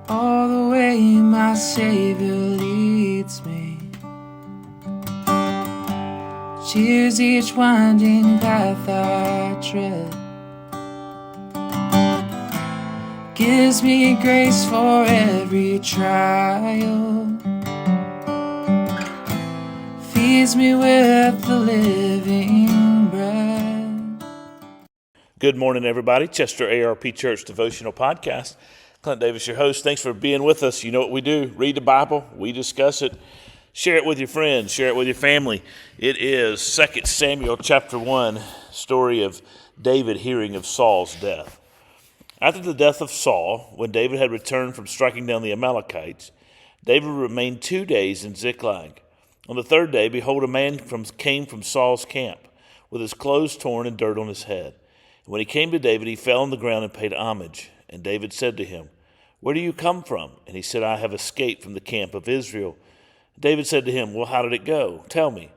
all the way my Savior leads me. Cheers each winding path I tread, gives me grace for every trial, feeds me with the living bread. Good morning, everybody. Chester ARP Church Devotional Podcast. Clint Davis, your host. Thanks for being with us. You know what we do. Read the Bible. We discuss it. Share it with your friends. Share it with your family. It is 2 Samuel chapter 1, story of David hearing of Saul's death. After the death of Saul, when David had returned from striking down the Amalekites, David remained 2 days in Ziklag. On the third day, behold, a man came from Saul's camp, with his clothes torn and dirt on his head. And when he came to David, he fell on the ground and paid homage. And David said to him, "Where do you come from?" And he said, "I have escaped from the camp of Israel." David said to him, "Well, how did it go? Tell me."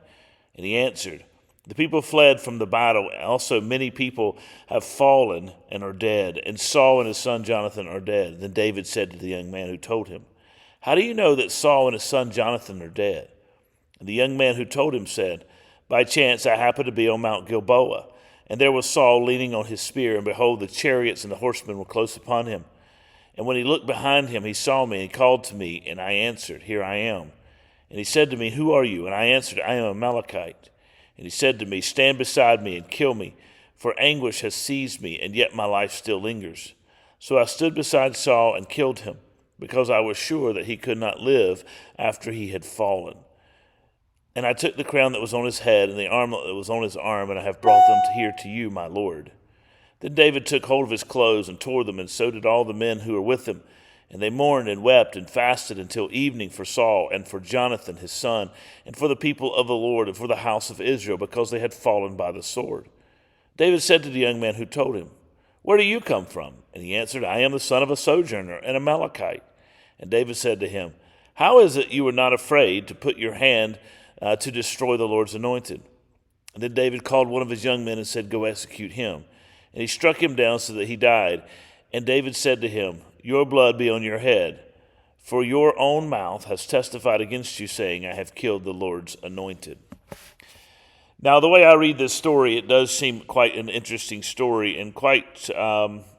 And he answered, "The people fled from the battle. Also many people have fallen and are dead, and Saul and his son Jonathan are dead." Then David said to the young man who told him, "How do you know that Saul and his son Jonathan are dead?" And the young man who told him said, "By chance I happened to be on Mount Gilboa, and there was Saul leaning on his spear, and behold, the chariots and the horsemen were close upon him. And when he looked behind him, he saw me and called to me, and I answered, 'Here I am.' And he said to me, 'Who are you?' And I answered, 'I am a Amalekite.' And he said to me, 'Stand beside me and kill me, for anguish has seized me, and yet my life still lingers.' So I stood beside Saul and killed him, because I was sure that he could not live after he had fallen. And I took the crown that was on his head and the armlet that was on his arm, and I have brought them here to you, my Lord." Then David took hold of his clothes and tore them, and so did all the men who were with him. And they mourned and wept and fasted until evening for Saul and for Jonathan his son, and for the people of the Lord and for the house of Israel, because they had fallen by the sword. David said to the young man who told him, "Where do you come from?" And he answered, "I am the son of a sojourner, an Amalekite." And David said to him, "How is it you were not afraid to put your hand to destroy the Lord's anointed?" And then David called one of his young men and said, "Go execute him." And he struck him down so that he died. And David said to him, "Your blood be on your head, for your own mouth has testified against you, saying, 'I have killed the Lord's anointed.'" Now, the way I read this story, it does seem quite an interesting story and quite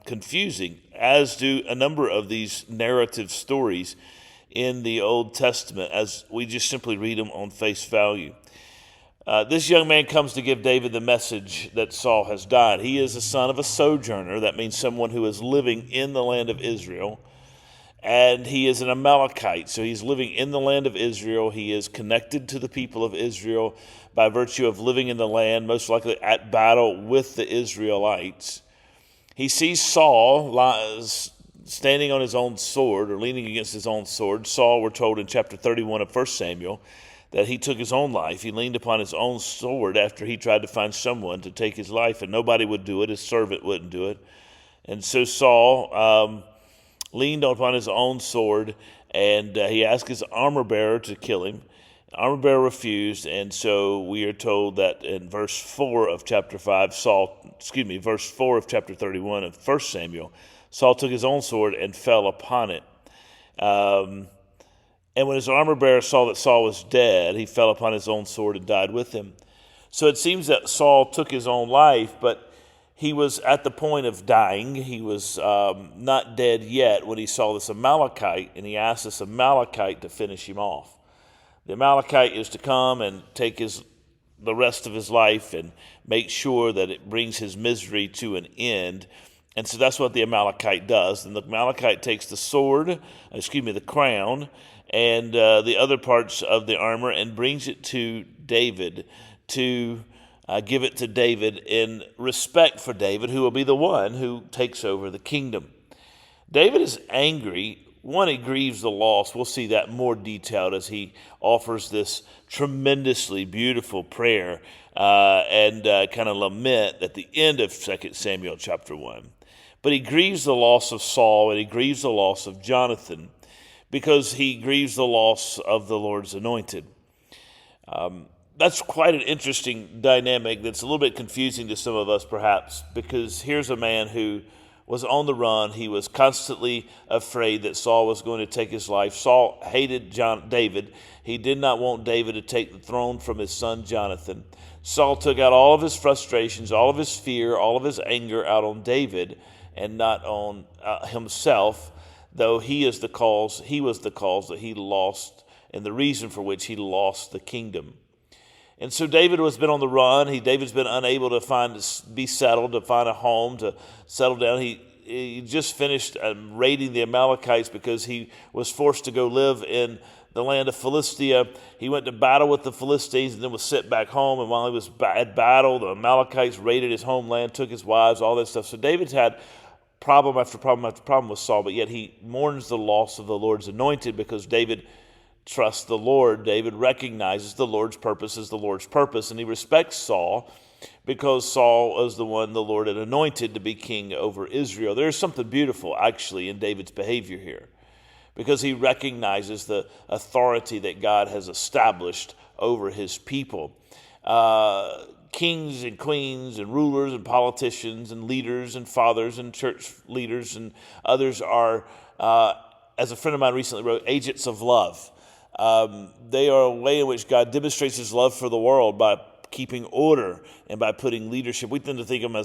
confusing, as do a number of these narrative stories in the Old Testament, as we just simply read them on face value. This young man comes to give David the message that Saul has died. He is the son of a sojourner. That means someone who is living in the land of Israel. And he is an Amalekite. So he's living in the land of Israel. He is connected to the people of Israel by virtue of living in the land, most likely at battle with the Israelites. He sees Saul standing on his own sword, or leaning against his own sword. Saul, we're told in chapter 31 of 1 Samuel, that he took his own life. He leaned upon his own sword after he tried to find someone to take his life, and nobody would do it. His servant wouldn't do it. And so Saul leaned upon his own sword, and he asked his armor bearer to kill him. The armor bearer refused, and so we are told that in verse 4 of chapter 31 of 1 Samuel, Saul took his own sword and fell upon it. And when his armor bearer saw that Saul was dead, he fell upon his own sword and died with him. So it seems that Saul took his own life, but he was at the point of dying. He was not dead yet when he saw this Amalekite, and he asked this Amalekite to finish him off. The Amalekite is to come and take the rest of his life and make sure that it brings his misery to an end. And so that's what the Amalekite does. And the Amalekite takes the crown, and the other parts of the armor, and brings it to David to give it to David in respect for David, who will be the one who takes over the kingdom. David is angry. One, he grieves the loss. We'll see that more detailed as he offers this tremendously beautiful prayer and kind of lament at the end of 2 Samuel chapter 1. But he grieves the loss of Saul, and he grieves the loss of Jonathan, because he grieves the loss of the Lord's anointed. That's quite an interesting dynamic that's a little bit confusing to some of us, perhaps, because here's a man who was on the run. He was constantly afraid that Saul was going to take his life. Saul hated David. He did not want David to take the throne from his son Jonathan. Saul took out all of his frustrations, all of his fear, all of his anger out on David and not on himself, though he was the cause that he lost and the reason for which he lost the kingdom. And so David has been on the run. David's been unable to be settled, to find a home, to settle down. He just finished raiding the Amalekites because he was forced to go live in the land of Philistia. He went to battle with the Philistines and then was sent back home. And while he was at battle, the Amalekites raided his homeland, took his wives, all that stuff. So David's had problem after problem after problem with Saul, but yet he mourns the loss of the Lord's anointed because David trusts the Lord. David recognizes the Lord's purpose as the Lord's purpose, and he respects Saul because Saul was the one the Lord had anointed to be king over Israel. There's something beautiful, actually, in David's behavior here because he recognizes the authority that God has established over his people. Kings and queens and rulers and politicians and leaders and fathers and church leaders and others are, as a friend of mine recently wrote, agents of love. They are a way in which God demonstrates his love for the world by keeping order and by putting leadership. We tend to think of them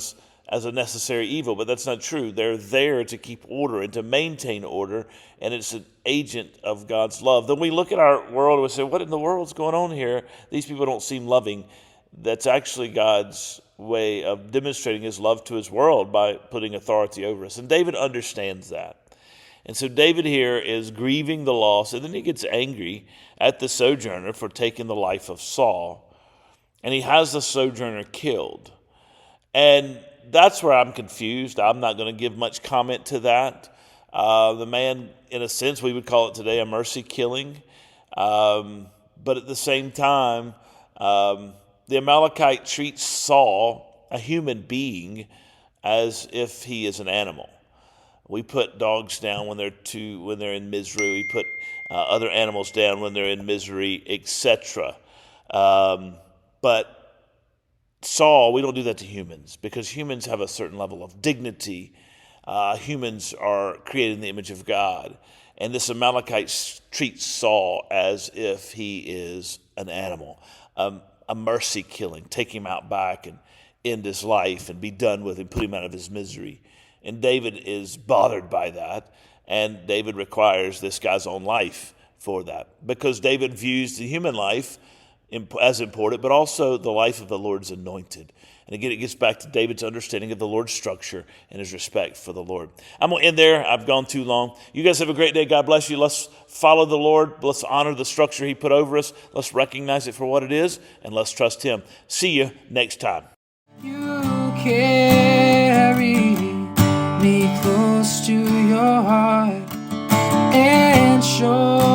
as a necessary evil, but that's not true. They're there to keep order and to maintain order, and it's an agent of God's love. Then we look at our world and we say, what in the world's going on here? These people don't seem loving. That's actually God's way of demonstrating his love to his world by putting authority over us. And David understands that. And so David here is grieving the loss, and then he gets angry at the sojourner for taking the life of Saul. And he has the sojourner killed. And that's where I'm confused. I'm not going to give much comment to that. The man, in a sense, we would call it today a mercy killing. But at the same time, the Amalekite treats Saul, a human being, as if he is an animal. We put dogs down when they're in misery. We put other animals down when they're in misery, etc. But Saul, we don't do that to humans because humans have a certain level of dignity. Humans are created in the image of God. And this Amalekite treats Saul as if he is an animal, a mercy killing, take him out back and end his life and be done with him, put him out of his misery. And David is bothered by that, and David requires this guy's own life for that because David views the human life as important, but also the life of the Lord's anointed. And again, it gets back to David's understanding of the Lord's structure and his respect for the Lord. I'm going to end there. I've gone too long. You guys have a great day. God bless you. Let's follow the Lord. Let's honor the structure he put over us. Let's recognize it for what it is, and let's trust him. See you next time. You carry me close to your heart and show